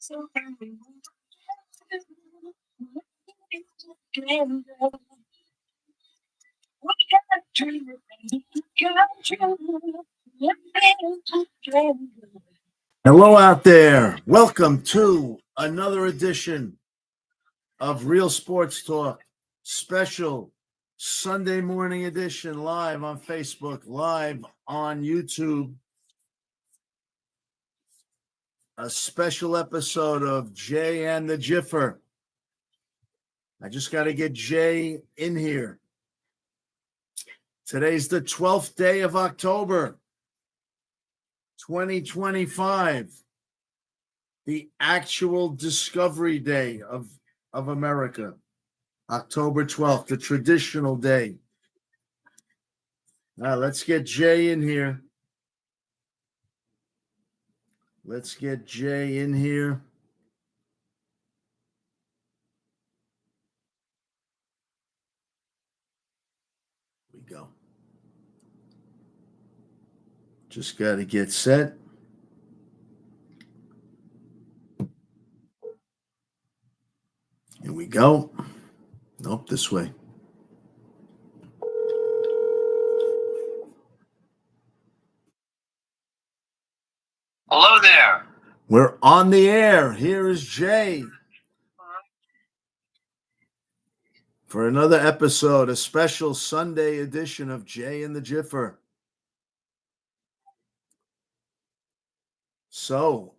Hello out there. Welcome to another edition of Real Sports Talk, special Sunday morning edition, live on Facebook, live on YouTube. A special episode of Jay and the Jiffer. I just got to get Jay in here. Today's the 12th day of October, 2025. The actual discovery day of America. October 12th, the traditional day. Now, let's get Jay in here. Let's get Jay in here. Here we go. Just got to get set. Here we go. Nope, this way. Hello there. We're on the air. Here is Jay for another episode, a special Sunday edition of Jay and the Jiffer. So,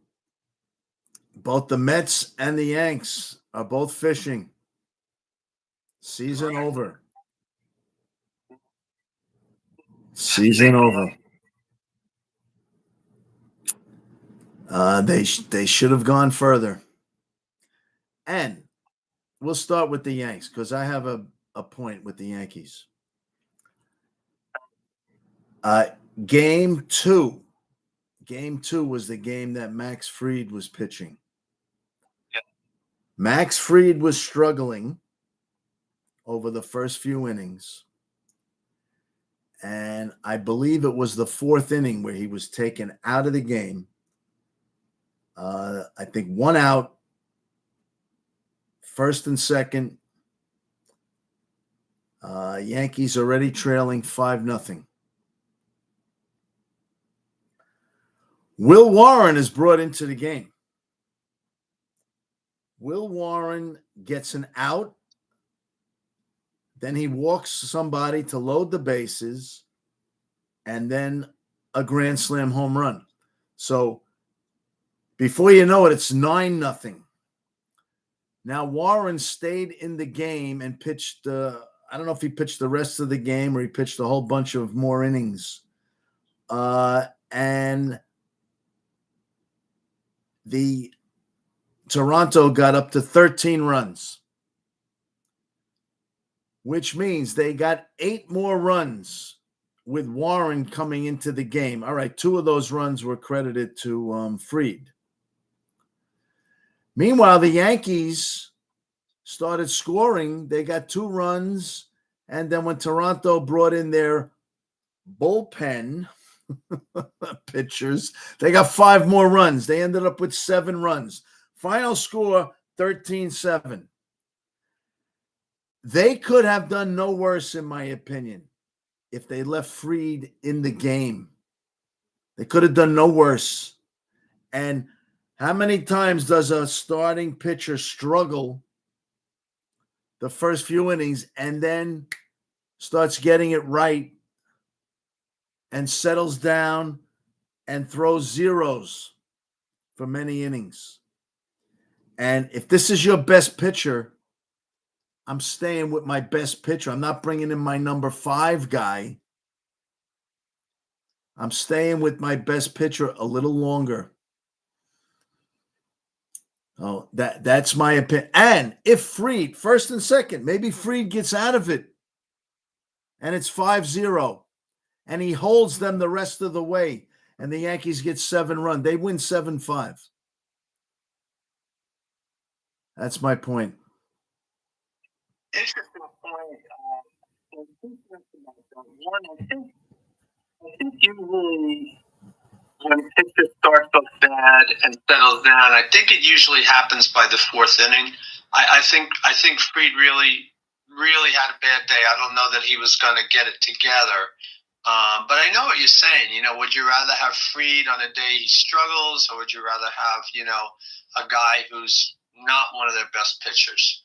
both the Mets and the Yanks are both fishing. Season over. Season over. They should have gone further. And we'll start with the Yanks because I have a point with the Yankees. Game two. Game two was the game that Max Fried was pitching. Yeah. Max Fried was struggling over the first few innings. And I believe it was the fourth inning where he was taken out of the game. I think one out, first and second. Yankees already trailing 5-0. Will Warren is brought into the game. Will Warren gets an out. Then he walks somebody to load the bases. And then a grand slam home run. So before you know it, it's 9-0. Now Warren stayed in the game and pitched. I don't know if he pitched the rest of the game or he pitched a whole bunch of more innings. And the Toronto got up to 13 runs, which means they got 8 more runs with Warren coming into the game. All right, 2 of those runs were credited to Fried. Meanwhile, the Yankees started scoring. They got 2 runs, and then when Toronto brought in their bullpen pitchers, they got 5 more runs. They ended up with 7 runs. Final score, 13-7. They could have done no worse, in my opinion, if they left Fried in the game. They could have done no worse. And how many times does a starting pitcher struggle the first few innings and then starts getting it right and settles down and throws zeros for many innings? And if this is your best pitcher, I'm staying with my best pitcher. I'm not bringing in my number 5 guy. I'm staying with my best pitcher a little longer. Oh, that's my opinion. And if Fried, first and second, maybe Fried gets out of it and it's 5-0 and he holds them the rest of the way and the Yankees get 7 runs. They win 7-5. That's my point. Interesting point. One, I think usually when pitchers starts off bad and settles down. I think it usually happens by the fourth inning. I think Fried really had a bad day. I don't know that he was going to get it together. But I know what you're saying. Would you rather have Fried on a day he struggles, or would you rather have a guy who's not one of their best pitchers?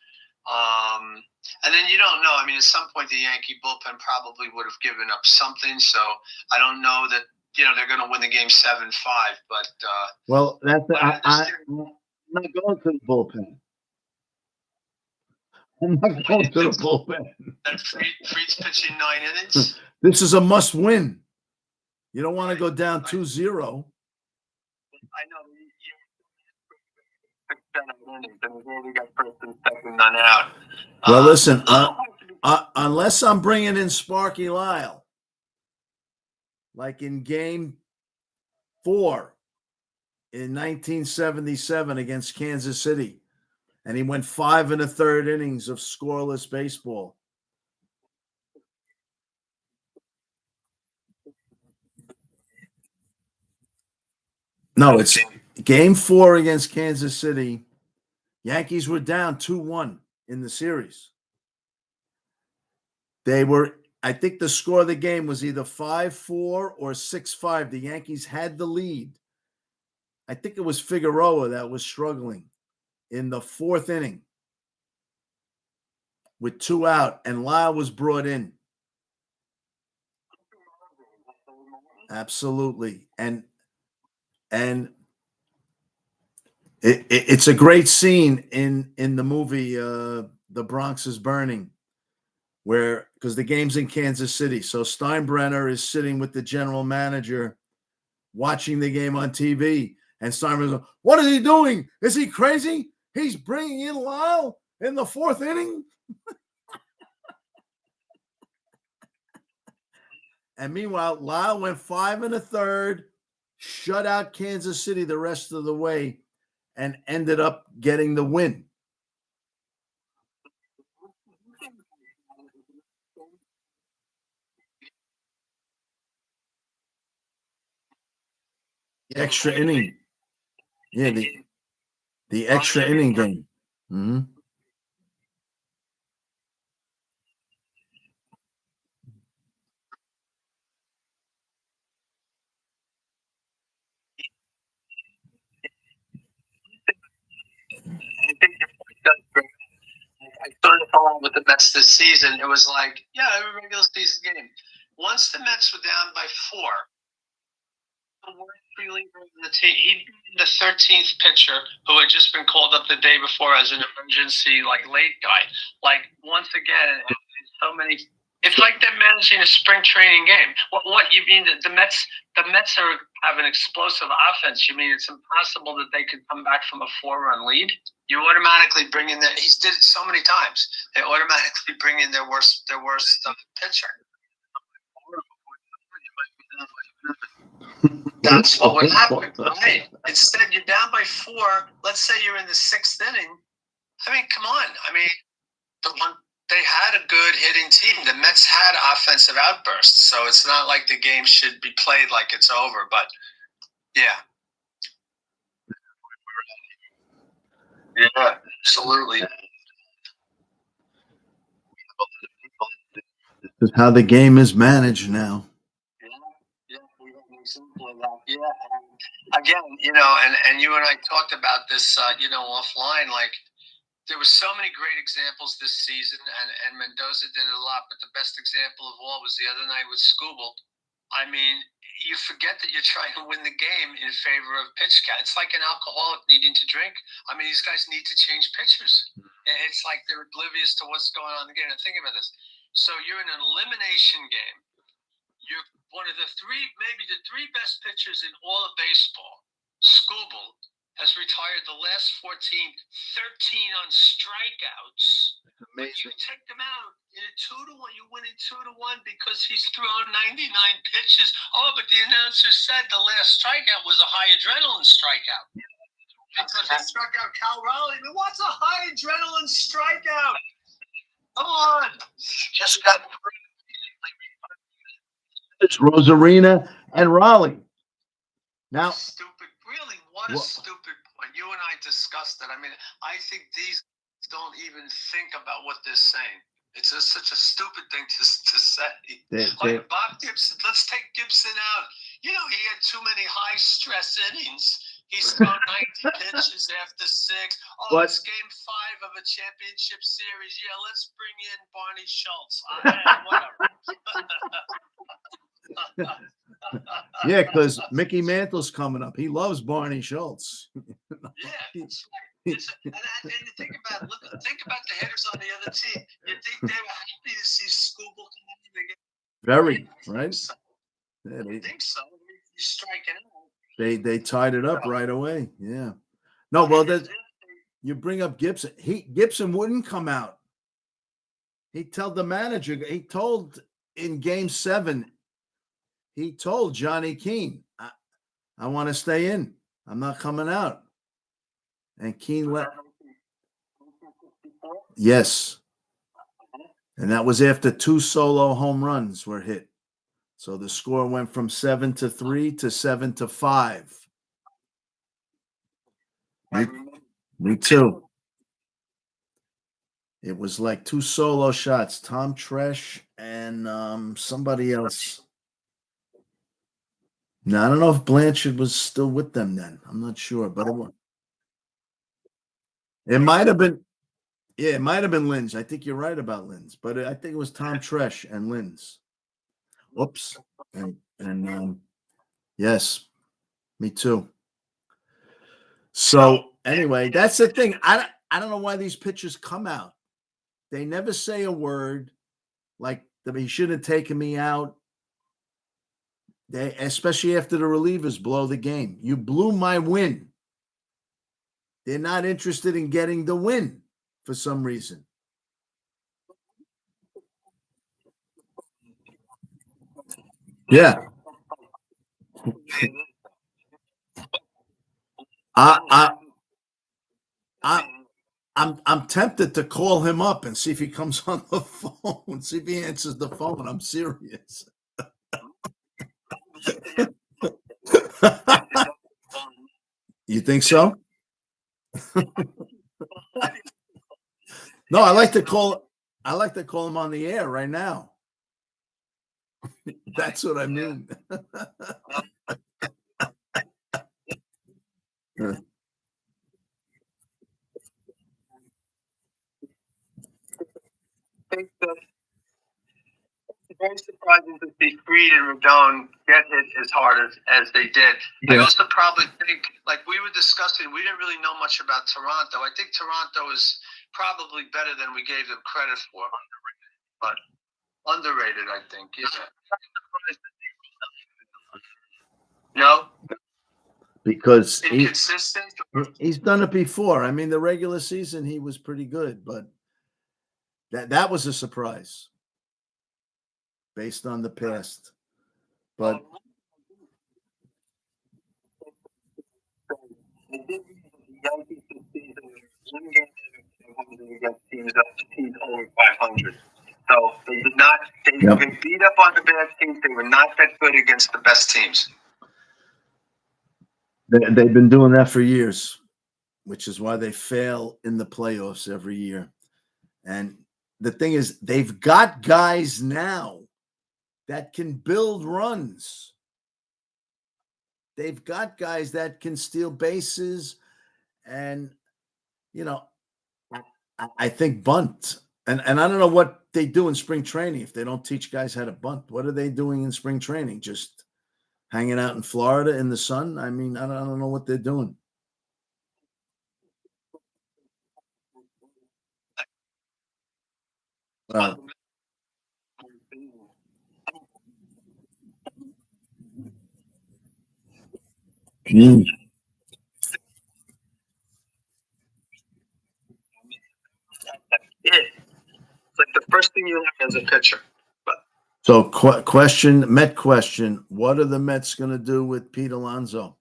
And then you don't know. I mean, at some point the Yankee bullpen probably would have given up something. So I don't know that they're going to win the game 7-5. But well, I'm not going to the bullpen. I'm not going to the bullpen. And Fried's pitching 9 innings. This is a must win. You don't want to go down 2-0. I know. And we've already got first and second none out. Well, listen, unless I'm bringing in Sparky Lyle, like in Game 4 in 1977 against Kansas City, and he went 5 1/3 innings of scoreless baseball. No, it's Game 4 against Kansas City. Yankees were down 2-1 in the series. I think the score of the game was either 5-4 or 6-5. The Yankees had the lead. I think it was Figueroa that was struggling in the 4th inning with 2 out, and Lyle was brought in. Absolutely. And it's a great scene in the movie The Bronx is Burning, because the game's in Kansas City. So Steinbrenner is sitting with the general manager watching the game on TV. And Steinbrenner's like, what is he doing? Is he crazy? He's bringing in Lyle in the 4th inning? And meanwhile, Lyle went 5 1/3, shut out Kansas City the rest of the way, and ended up getting the win. The extra inning. Yeah, the extra inning game. Mm-hmm. I started along with the Mets this season. It was like, every regular season game. Once the Mets were down by 4, the worst reliever in the team, he'd be the 13th pitcher who had just been called up the day before as an emergency, late guy. Once again, so many. It's like they're managing a spring training game. What you mean? The Mets have an explosive offense. You mean it's impossible that they could come back from a 4-run lead? You automatically bring in that. He's did it so many times. They automatically bring in their worst pitcher. That's what would happen, right? Instead, you're down by 4. Let's say you're in the 6th inning. I mean, come on. I mean, they had a good hitting team. The Mets had offensive outbursts, so it's not like the game should be played like it's over. But yeah. Yeah, absolutely. This is how the game is managed now. Yeah, we have an example of that. Yeah, and again, and you and I talked about this, offline. There were so many great examples this season, and Mendoza did it a lot. But the best example of all was the other night with Skubal. I mean, you forget that you're trying to win the game in favor of pitch count. It's like an alcoholic needing to drink. I mean, these guys need to change pitchers. It's like they're oblivious to what's going on in the game. And think about this. So you're in an elimination game. You're one of the 3 best pitchers in all of baseball. Skubal has retired the last 13 on strikeouts. Amazing. You take them out in a 2-1. You win it 2-1 because he's thrown 99 pitches. Oh, but the announcer said the last strikeout was a high adrenaline strikeout. Because he struck out Cal Raleigh. I mean, what's a high adrenaline strikeout? Come on. Just got It's Rosarina and Raleigh. Now, stupid really, what a stupid point. You and I discussed that. I mean, I think these don't even think about what they're saying. It's such a stupid thing to say. Like Bob Gibson, let's take Gibson out. You know, he had too many high stress innings. He's thrown 90 pitches after 6. Oh, it's game 5 of a championship series. Yeah, let's bring in Barney Schultz. Whatever. Yeah, because Mickey Mantle's coming up. He loves Barney Schultz. Yeah, that's right. And you think about the hitters on the other team. You think they were happy to see Scooble come in again? Very, right? So, yeah, I think so. He's striking out. They tied it up right away. Yeah. No, well, you bring up Gibson. Gibson wouldn't come out. He told the manager. He told in Game 7. He told Johnny Keane, I want to stay in. I'm not coming out. And Keane let. Yes. And that was after 2 solo home runs were hit. So the score went from 7-3 to 7-5. Me too. It was like 2 solo shots, Tom Tresh and somebody else. Now, I don't know if Blanchard was still with them then. I'm not sure, but it might have been. Yeah, it might have been Linz. I think you're right about Linz, but I think it was Tom Tresh and Linz. Whoops. And yes, me too. So anyway, that's the thing. I don't know why these pitchers come out. They never say a word like he shouldn't have taken me out. They, especially after the relievers blow the game. You blew my win. They're not interested in getting the win for some reason. Yeah. I'm tempted to call him up and see if he comes on the phone, see if he answers the phone. I'm serious. You think so? No, I like to call him on the air right now. That's what I mean. It's very surprising to see Fried and Rodon get hit as hard as they did. Yeah. I also probably think, like we were discussing, we didn't really know much about Toronto. I think Toronto is probably better than we gave them credit for. But underrated, I think. Yeah. No? Because inconsistent. He's done it before. I mean, the regular season he was pretty good, but that was a surprise based on the past. But teams over 500. So they did not. They beat up on the bad teams. They were not that good against the best teams. They've been doing that for years, which is why they fail in the playoffs every year. And the thing is, they've got guys now that can build runs. They've got guys that can steal bases and, you know, I think bunt. And I don't know what they do in spring training if they don't teach guys how to bunt. What are they doing in spring training? Just hanging out in Florida in the sun? I mean, I don't know what they're doing. It's like the first thing you learn as a pitcher. So, Met question: what are the Mets going to do with Pete Alonso?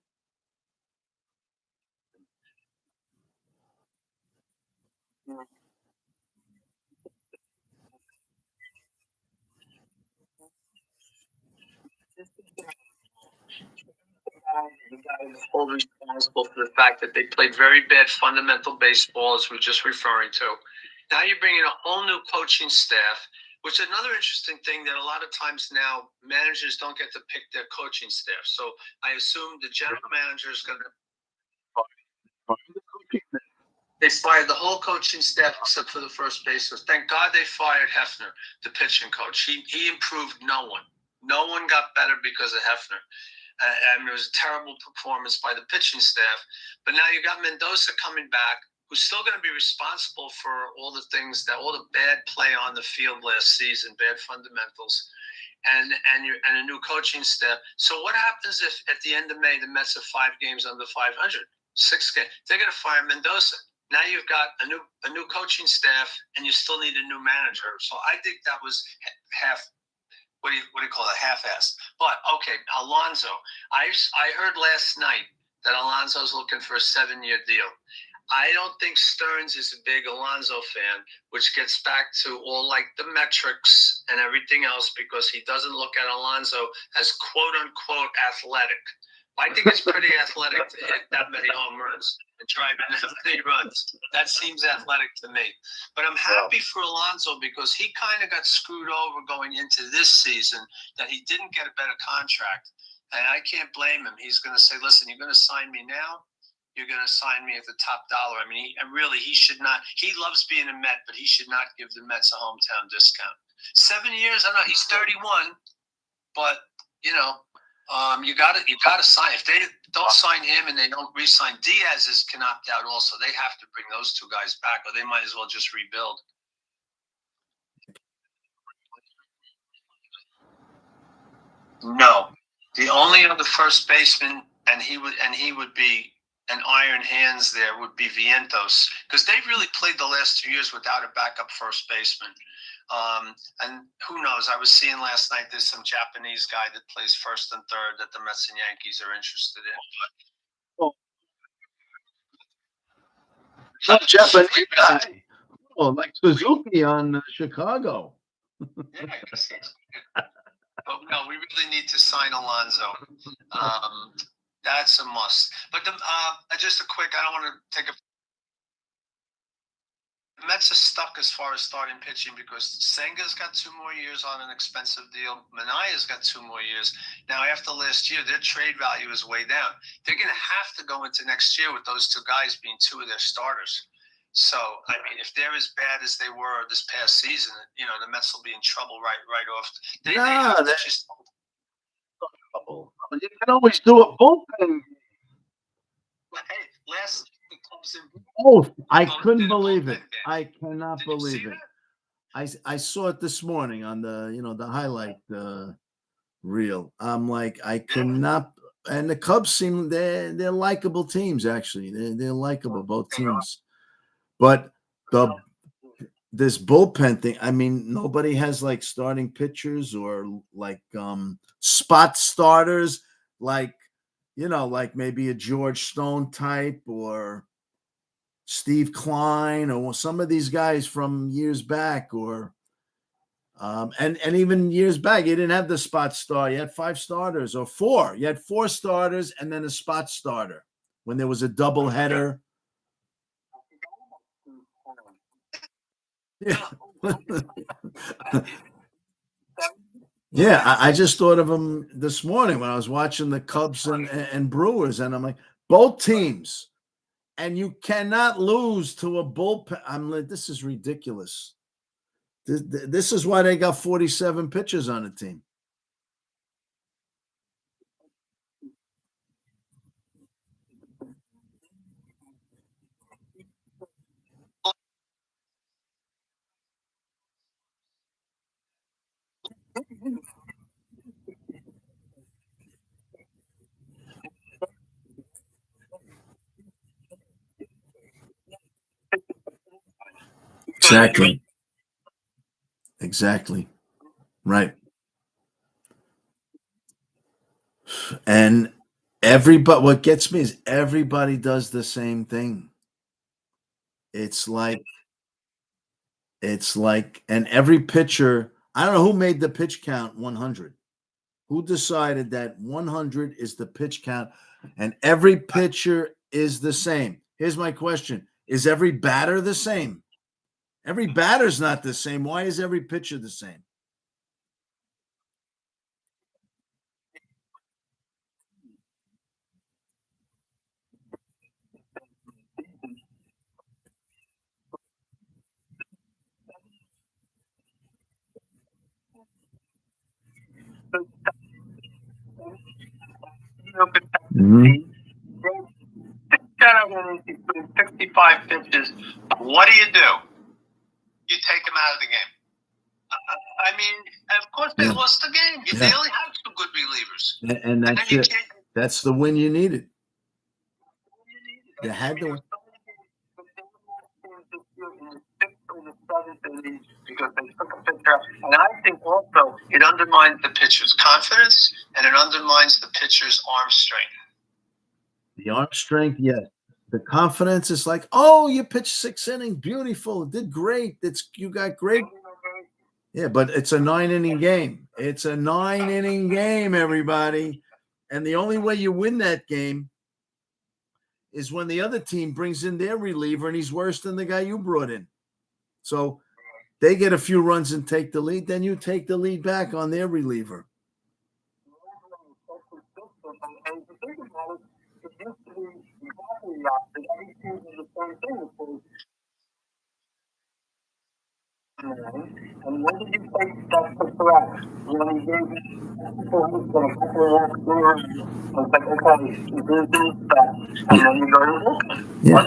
the guy is wholly responsible for the fact that they played very bad fundamental baseball, as we are just referring to. Now you're bringing a whole new coaching staff, which is another interesting thing that a lot of times now managers don't get to pick their coaching staff. So I assume the general manager is going to. They fired the whole coaching staff except for the first baseman. Thank God they fired Hefner, the pitching coach. He improved no one. No one got better because of Hefner. And it was a terrible performance by the pitching staff. But now you got Mendoza coming back, who's still going to be responsible for all the things that all the bad play on the field last season, bad fundamentals, and a new coaching staff. So what happens if at the end of May the Mets are 5 games under 500, 6 games? They're going to fire Mendoza. Now you've got a new coaching staff, and you still need a new manager. So I think that was half. What do you call it? Half-assed. But okay, Alonso. I heard last night that Alonso's looking for a 7-year deal. I don't think Stearns is a big Alonso fan, which gets back to all like the metrics and everything else, because he doesn't look at Alonso as quote unquote athletic. I think it's pretty athletic to hit that many home runs and drive in that many runs. That seems athletic to me. But I'm happy for Alonso because he kind of got screwed over going into this season, that he didn't get a better contract. And I can't blame him. He's going to say, listen, you're going to sign me now? You're going to sign me at the top dollar. I mean, he should not. He loves being a Met, but he should not give the Mets a hometown discount. 7 years, I know he's 31, but you got to sign. If they don't sign him and they don't re-sign Diaz, can opt out also. They have to bring those 2 guys back, or they might as well just rebuild. No, the only other first baseman, and he would be an iron hands there, would be Vientos, because they've really played the last 2 years without a backup first baseman. And who knows? I was seeing last night there's some Japanese guy that plays first and third that the Mets and Yankees are interested in. Some Japanese guy. Oh, like Suzuki on Chicago. Yeah, I guess that's good. But no, we really need to sign Alonso. That's a must. But just a quick, I don't want to take a. The Mets are stuck as far as starting pitching because Senga's got 2 more years on an expensive deal. Manaya's got 2 more years. Now, after last year, their trade value is way down. They're going to have to go into next year with those 2 guys being 2 of their starters. So, I mean, if they're as bad as they were this past season, the Mets will be in trouble right off. They have to just trouble. You can always do a bullpen. Hey, last the Cubs in Oh, I couldn't believe it. I cannot believe it. I saw it this morning on the highlight reel. I'm like, I cannot. And the Cubs seem they're likable teams. Actually, they're likable, both teams. But this bullpen thing, I mean, nobody has like starting pitchers or like spot starters, like like maybe a George Stone type or Steve Klein or some of these guys from years back, or and even years back, you didn't have the spot star. You had 5 starters or 4. You had 4 starters and then a spot starter when there was a double header. Yeah. Yeah, I just thought of them this morning when I was watching the Cubs and Brewers, and I'm like, both teams, and you cannot lose to a bullpen. I'm like, this is ridiculous. This is why they got 47 pitchers on the team. Exactly. Exactly. Right. And everybody, what gets me is everybody does the same thing. It's like, and every pitcher, I don't know who made the pitch count 100. Who decided that 100 is the pitch count and every pitcher is the same? Here's my question. Is every batter the same? Every batter's not the same. Why is every pitcher the same? Mhm. 65 pitches. What do? You take them out of the game. I mean, of course they lost the game. They only have two good relievers. And that's it. That's the win you needed. You had to win. Because they took a pitcher. And I think also it undermines the pitcher's confidence and it undermines the pitcher's arm strength. The arm strength, yes. The confidence is like, oh, you pitched 6 innings, beautiful, did great. You got great. Yeah, but it's a 9-inning game. It's a 9-inning game, everybody. And the only way you win that game is when the other team brings in their reliever and he's worse than the guy you brought in. So they get a few runs and take the lead, then you take the lead back on their reliever. And when did you take stuff to correct? When he gave like, okay, you do this stuff, and then you go to this. Yeah.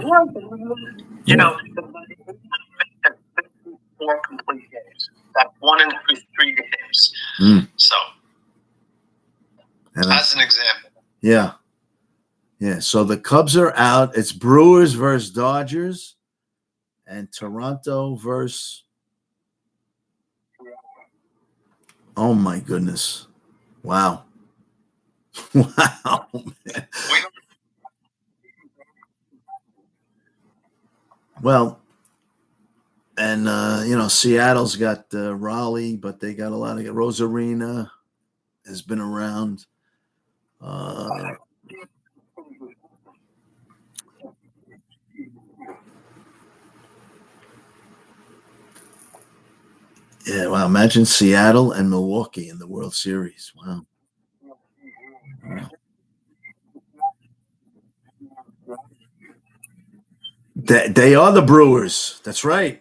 You know, 4 complete games. That's 1 in 3 games. So, as an example. Yeah. Yeah. So the Cubs are out. It's Brewers versus Dodgers and Toronto versus. Oh, my goodness. Wow. Wow, man. Well, and, Seattle's got Raleigh, but they got a lot of Rosarina has been around. Yeah, wow. Imagine Seattle and Milwaukee in the World Series. Wow. They are the Brewers. That's right.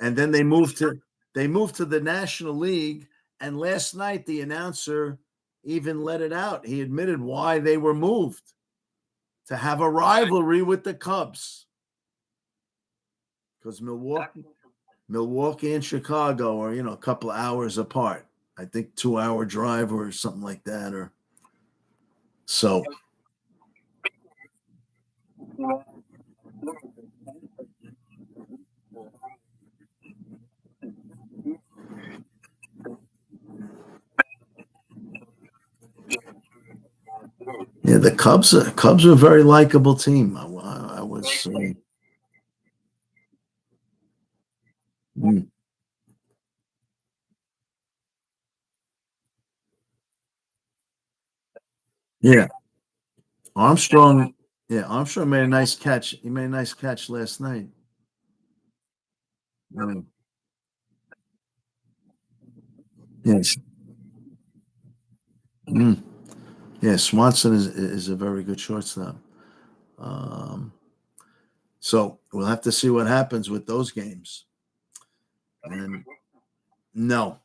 And then they moved to the National League. And last night the announcer even let it out. He admitted why they were moved to have a rivalry with the Cubs. Because Milwaukee and Chicago are, a couple of hours apart. I think 2-hour drive or something like that. Or so. Yeah, the Cubs are a very likable team. I was. Yeah, Armstrong. Yeah, Armstrong made a nice catch. He made a nice catch last night. Yes. Yeah, Swanson is a very good shortstop. So we'll have to see what happens with those games. And no,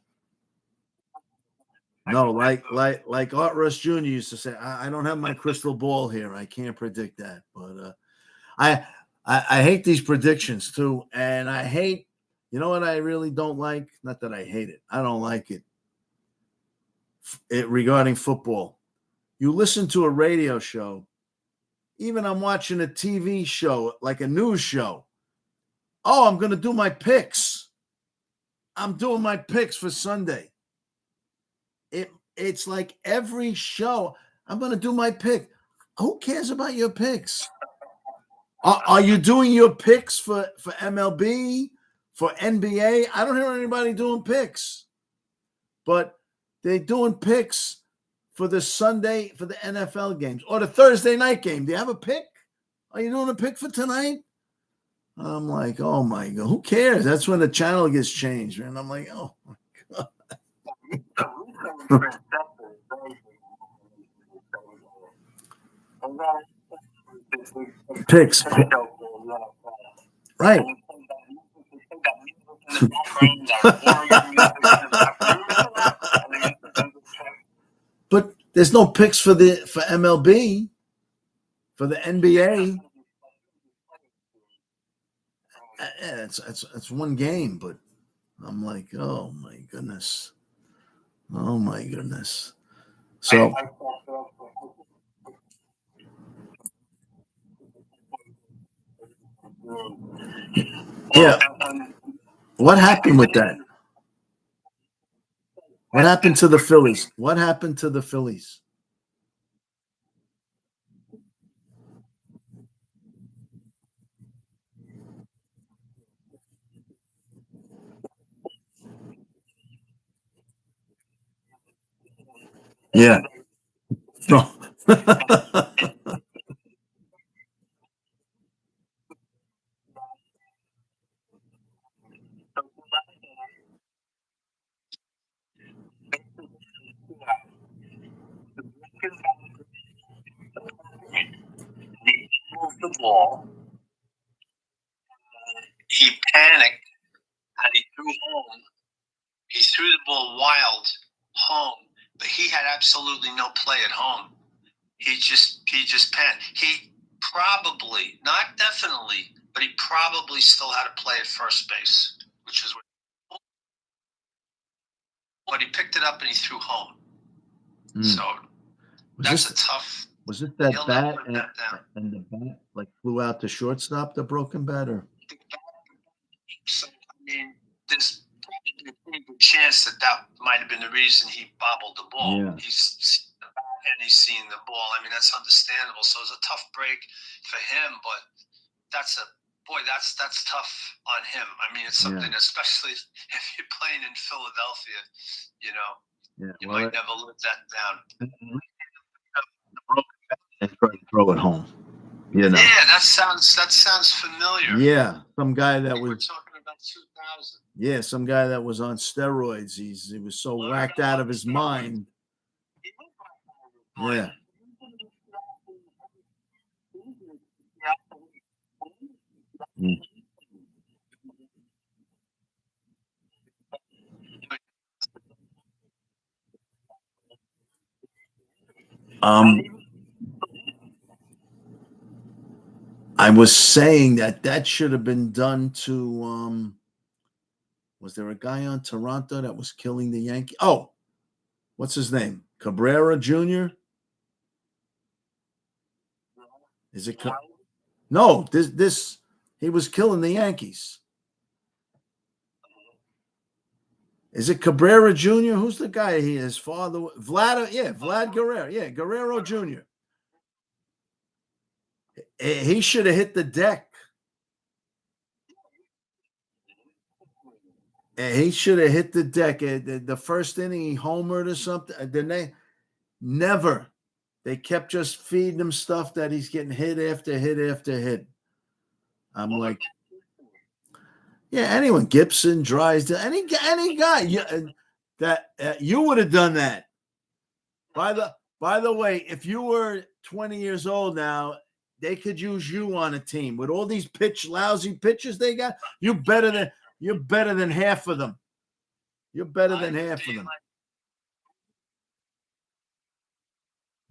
like Art Rush Jr. used to say, I don't have my crystal ball here. I can't predict that. But I hate these predictions too, and I hate. You know what I really don't like? Not that I hate it. I don't like it. Regarding football, you listen to a radio show. Even I'm watching a TV show, like a news show. Oh, I'm going to do my picks. I'm doing my picks for Sunday. It's like every show, I'm going to do my pick. Who cares about your picks? Are you doing your picks for MLB, for NBA? I don't hear anybody doing picks. But they're doing picks for the Sunday for the NFL games or the Thursday night game. Do you have a pick? Are you doing a pick for tonight? I'm like, oh my God, who cares? That's when the channel gets changed, man. I'm like, oh my God. Picks. Right. But there's no picks for MLB, for the NBA. It's one game, but I'm like, oh my goodness. Oh my goodness. So yeah. What happened with that? What happened to the Phillies? What happened to the Phillies? Yeah. No. The ball. He panicked and he threw home. He threw the ball wild home, but he had absolutely no play at home. He just panicked. He probably, not definitely, but he probably still had to play at first base, which is what. But he picked it up and he threw home. So that's a tough. Was it that bat and the bat like flew out to shortstop, the broken bat, or? So I mean, there's probably a pretty good chance that might have been the reason he bobbled the ball. Yeah. He's seen the bat and he's seen the ball. I mean, that's understandable. So it's a tough break for him, but that's tough on him. I mean, it's something, especially if you're playing in Philadelphia, you might never live that down. And try to throw it home. Yeah, that sounds familiar. Yeah, some guy that We're was talking about 2000. Yeah, some guy that was on steroids. He was so whacked out of his mind. Yeah. I was saying that should have been done to was there a guy on Toronto that was killing the Yankee? Oh, what's his name? Cabrera Jr. Is it? No, this he was killing the Yankees. Is it Cabrera Jr.? Who's the guy? His father, Vlad Guerrero. Yeah, Guerrero Jr. He should have hit the deck. He should have hit the deck. The first inning, he homered or something. Then they never. They kept just feeding him stuff that he's getting hit after hit after hit. I'm like, yeah, anyone, Gibson, Drysdale, any guy, you would have done that. By the way, if you were 20 years old now, they could use you on a team with all these lousy pitches they got. You're better than half of them. You're better than half of them.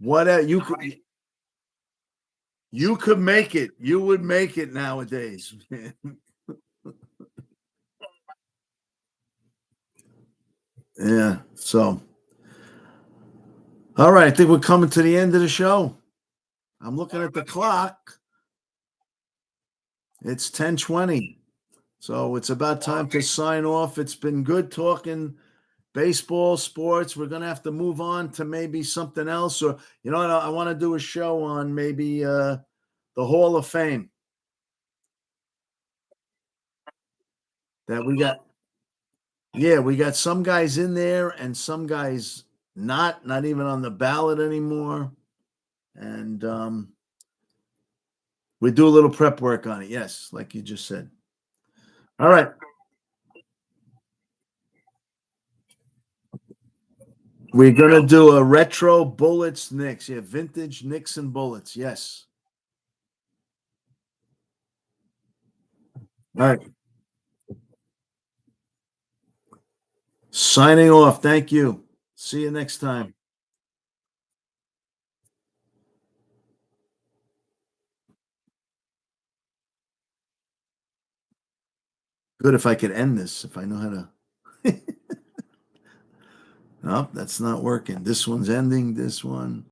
What you could make it. You would make it nowadays. Yeah. So, all right. I think we're coming to the end of the show. I'm looking at the clock. It's 10:20. So it's about time to sign off. It's been good talking baseball, sports. We're going to have to move on to maybe something else. Or, I want to do a show on maybe the Hall of Fame. That we got. Yeah, we got some guys in there and some guys not even on the ballot anymore. And we do a little prep work on it. Yes, like you just said. All right. We're gonna do a retro bullets Knicks. Yeah, vintage Knicks and bullets. Yes. All right. Signing off. Thank you. See you next time. Good if I could end this, if I know how to. No, that's not working. This one's ending. This one.